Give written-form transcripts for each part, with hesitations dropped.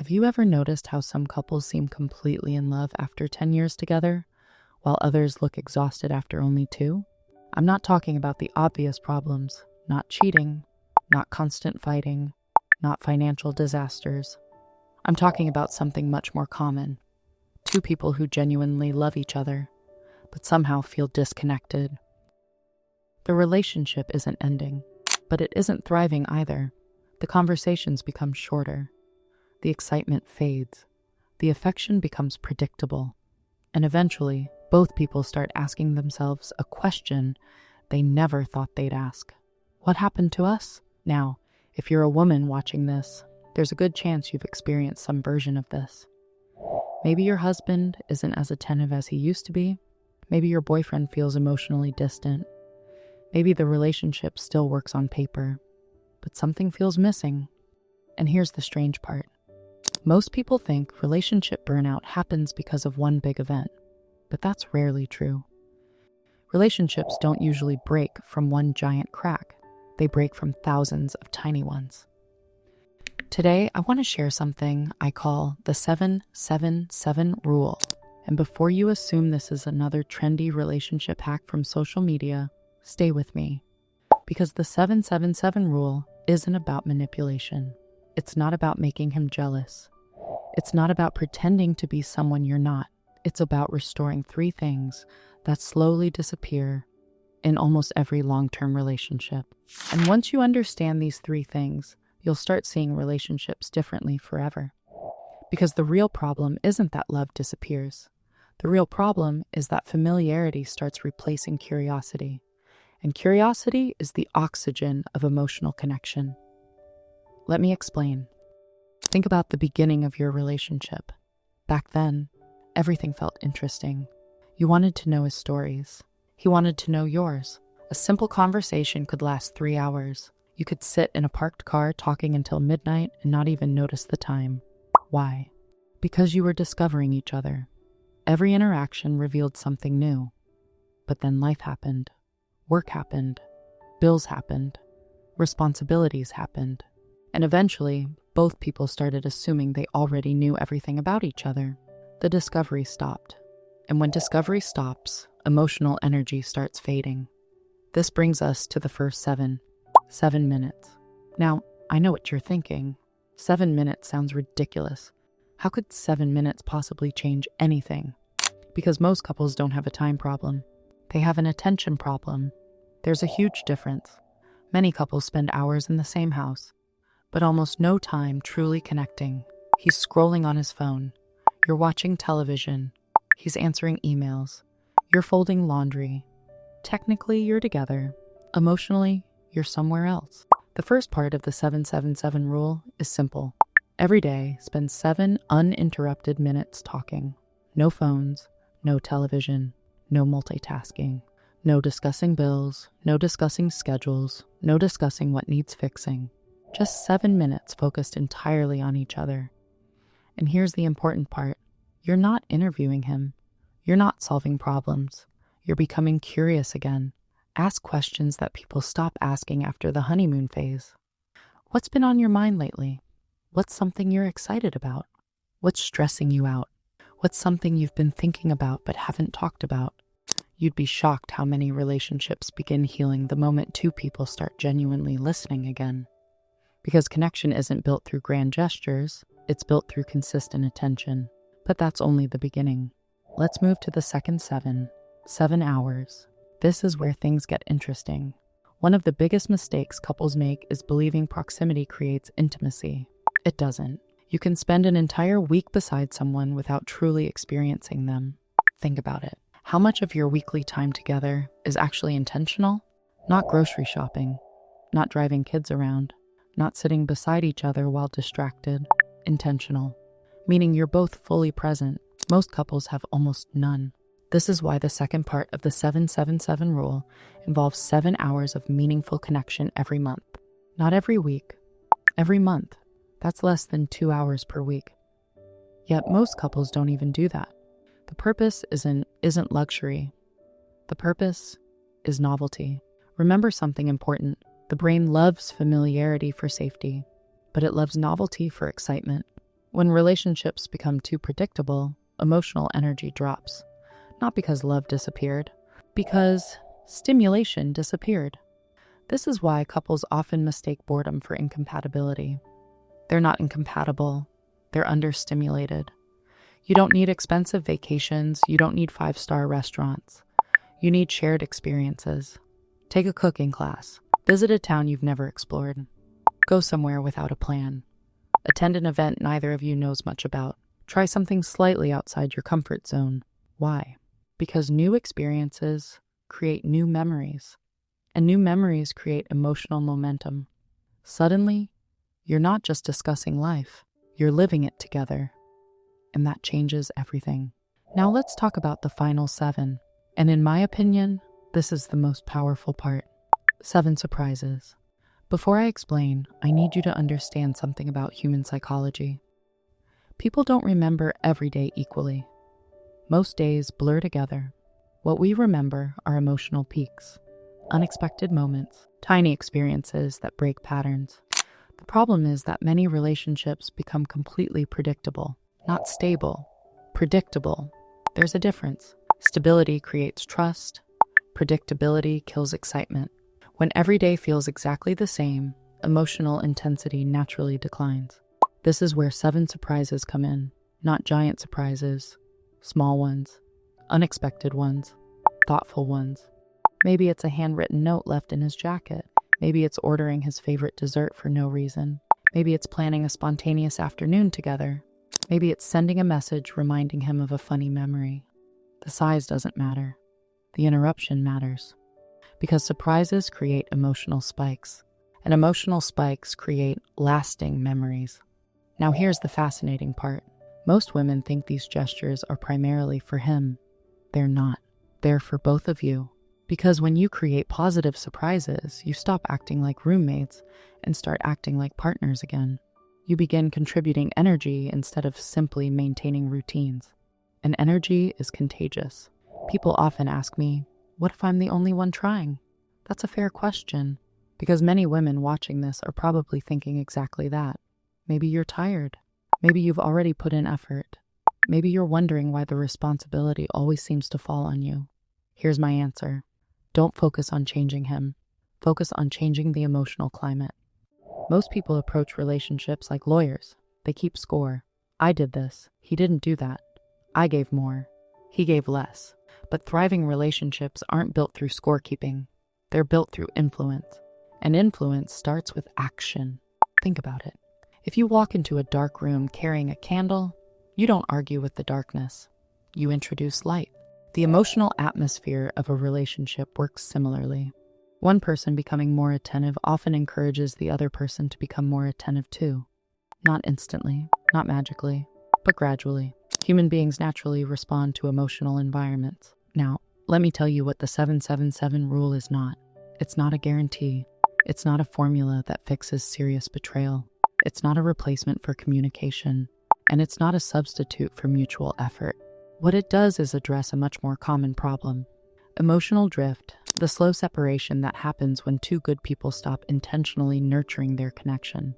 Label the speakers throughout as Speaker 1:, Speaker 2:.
Speaker 1: Have you ever noticed how some couples seem completely in love after 10 years together, while others look exhausted after only 2? I'm not talking about the obvious problems, not cheating, not constant fighting, not financial disasters. I'm talking about something much more common. 2 people who genuinely love each other, but somehow feel disconnected. The relationship isn't ending, but it isn't thriving either. The conversations become shorter. The excitement fades. The affection becomes predictable. And eventually, both people start asking themselves a question they never thought they'd ask. What happened to us? Now, if you're a woman watching this, there's a good chance you've experienced some version of this. Maybe your husband isn't as attentive as he used to be. Maybe your boyfriend feels emotionally distant. Maybe the relationship still works on paper, but something feels missing. And here's the strange part. Most people think relationship burnout happens because of one big event, but that's rarely true. Relationships don't usually break from one giant crack. They break from thousands of tiny ones. Today, I want to share something I call the 777 rule. And before you assume this is another trendy relationship hack from social media, stay with me. Because the 777 rule isn't about manipulation. It's not about making him jealous. It's not about pretending to be someone you're not. It's about restoring 3 things that slowly disappear in almost every long-term relationship. And once you understand these 3 things, you'll start seeing relationships differently forever. Because the real problem isn't that love disappears. The real problem is that familiarity starts replacing curiosity. And curiosity is the oxygen of emotional connection. Let me explain. Think about the beginning of your relationship. Back then, everything felt interesting. You wanted to know his stories. He wanted to know yours. A simple conversation could last 3 hours. You could sit in a parked car talking until midnight and not even notice the time. Why? Because you were discovering each other. Every interaction revealed something new. But then life happened. Work happened. Bills happened. Responsibilities happened. And eventually, both people started assuming they already knew everything about each other. The discovery stopped. And when discovery stops, emotional energy starts fading. This brings us to the first 7 minutes. Now, I know what you're thinking. 7 minutes sounds ridiculous. How could 7 minutes possibly change anything? Because most couples don't have a time problem. They have an attention problem. There's a huge difference. Many couples spend hours in the same house, but almost no time truly connecting. He's scrolling on his phone. You're watching television. He's answering emails. You're folding laundry. Technically, you're together. Emotionally, you're somewhere else. The first part of the 777 rule is simple. Every day, spend 7 uninterrupted minutes talking. No phones, no television, no multitasking, no discussing bills, no discussing schedules, no discussing what needs fixing. Just 7 minutes focused entirely on each other. And here's the important part. You're not interviewing him. You're not solving problems. You're becoming curious again. Ask questions that people stop asking after the honeymoon phase. What's been on your mind lately? What's something you're excited about? What's stressing you out? What's something you've been thinking about but haven't talked about? You'd be shocked how many relationships begin healing the moment 2 people start genuinely listening again. Because connection isn't built through grand gestures, it's built through consistent attention. But that's only the beginning. Let's move to the second 7 hours. This is where things get interesting. One of the biggest mistakes couples make is believing proximity creates intimacy. It doesn't. You can spend an entire week beside someone without truly experiencing them. Think about it. How much of your weekly time together is actually intentional? Not grocery shopping, not driving kids around, not sitting beside each other while distracted. Intentional, meaning you're both fully present. Most couples have almost none. This is why the second part of the 777 rule involves 7 hours of meaningful connection every month. Not every week, every month. That's less than 2 hours per week. Yet most couples don't even do that. The purpose isn't luxury. The purpose is novelty. Remember something important. The brain loves familiarity for safety, but it loves novelty for excitement. When relationships become too predictable, emotional energy drops. Not because love disappeared, because stimulation disappeared. This is why couples often mistake boredom for incompatibility. They're not incompatible, they're understimulated. You don't need expensive vacations, you don't need five-star restaurants. You need shared experiences. Take a cooking class, visit a town you've never explored, go somewhere without a plan, attend an event neither of you knows much about, try something slightly outside your comfort zone. Why? Because new experiences create new memories, and new memories create emotional momentum. Suddenly, you're not just discussing life, you're living it together, and that changes everything. Now let's talk about the final 7, and in my opinion, this is the most powerful part. 7 surprises. Before I explain, I need you to understand something about human psychology. People don't remember every day equally. Most days blur together. What we remember are emotional peaks, unexpected moments, tiny experiences that break patterns. The problem is that many relationships become completely predictable, not stable, predictable. There's a difference. Stability creates trust. Predictability kills excitement. When every day feels exactly the same, emotional intensity naturally declines. This is where 7 surprises come in, not giant surprises, small ones, unexpected ones, thoughtful ones. Maybe it's a handwritten note left in his jacket. Maybe it's ordering his favorite dessert for no reason. Maybe it's planning a spontaneous afternoon together. Maybe it's sending a message reminding him of a funny memory. The size doesn't matter. The interruption matters. Because surprises create emotional spikes, and emotional spikes create lasting memories. Now here's the fascinating part. Most women think these gestures are primarily for him. They're not. They're for both of you. Because when you create positive surprises, you stop acting like roommates and start acting like partners again. You begin contributing energy instead of simply maintaining routines. And energy is contagious. People often ask me, what if I'm the only one trying? That's a fair question, because many women watching this are probably thinking exactly that. Maybe you're tired. Maybe you've already put in effort. Maybe you're wondering why the responsibility always seems to fall on you. Here's my answer. Don't focus on changing him. Focus on changing the emotional climate. Most people approach relationships like lawyers. They keep score. I did this. He didn't do that. I gave more. He gave less. But thriving relationships aren't built through scorekeeping. They're built through influence. And influence starts with action. Think about it. If you walk into a dark room carrying a candle, you don't argue with the darkness. You introduce light. The emotional atmosphere of a relationship works similarly. One person becoming more attentive often encourages the other person to become more attentive too. Not instantly, not magically, but gradually. Human beings naturally respond to emotional environments. Now, let me tell you what the 777 rule is not. It's not a guarantee. It's not a formula that fixes serious betrayal. It's not a replacement for communication. And it's not a substitute for mutual effort. What it does is address a much more common problem. Emotional drift, the slow separation that happens when two good people stop intentionally nurturing their connection.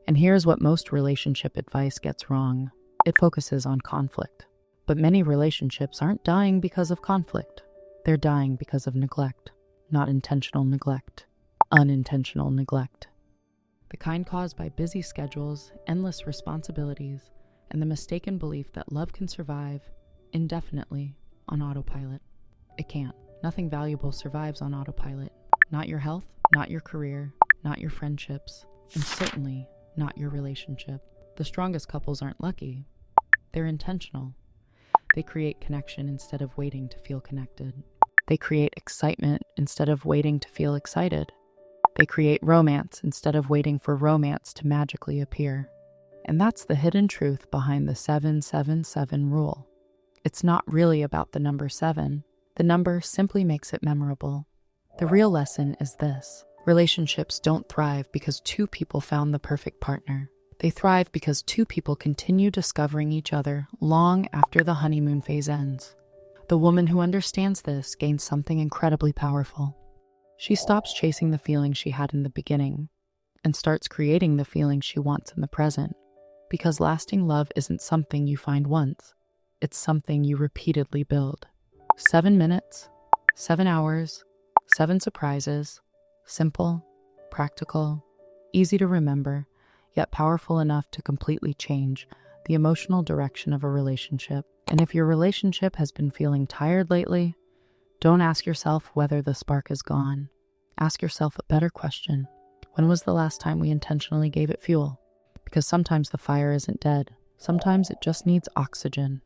Speaker 1: And here's what most relationship advice gets wrong. It focuses on conflict. But many relationships aren't dying because of conflict. They're dying because of neglect. Not intentional neglect. Unintentional neglect. The kind caused by busy schedules, endless responsibilities, and the mistaken belief that love can survive indefinitely on autopilot. It can't. Nothing valuable survives on autopilot. Not your health, not your career, not your friendships, and certainly not your relationship. The strongest couples aren't lucky. They're intentional. They create connection instead of waiting to feel connected. They create excitement instead of waiting to feel excited. They create romance instead of waiting for romance to magically appear. And that's the hidden truth behind the 777 rule. It's not really about the number 7. The number simply makes it memorable. The real lesson is this. Relationships don't thrive because two people found the perfect partner. They thrive because two people continue discovering each other long after the honeymoon phase ends. The woman who understands this gains something incredibly powerful. She stops chasing the feeling she had in the beginning and starts creating the feeling she wants in the present. Because lasting love isn't something you find once, it's something you repeatedly build. 7 minutes, 7 hours, 7 surprises, simple, practical, easy to remember, yet powerful enough to completely change the emotional direction of a relationship. And if your relationship has been feeling tired lately, don't ask yourself whether the spark is gone. Ask yourself a better question. When was the last time we intentionally gave it fuel? Because sometimes the fire isn't dead. Sometimes it just needs oxygen.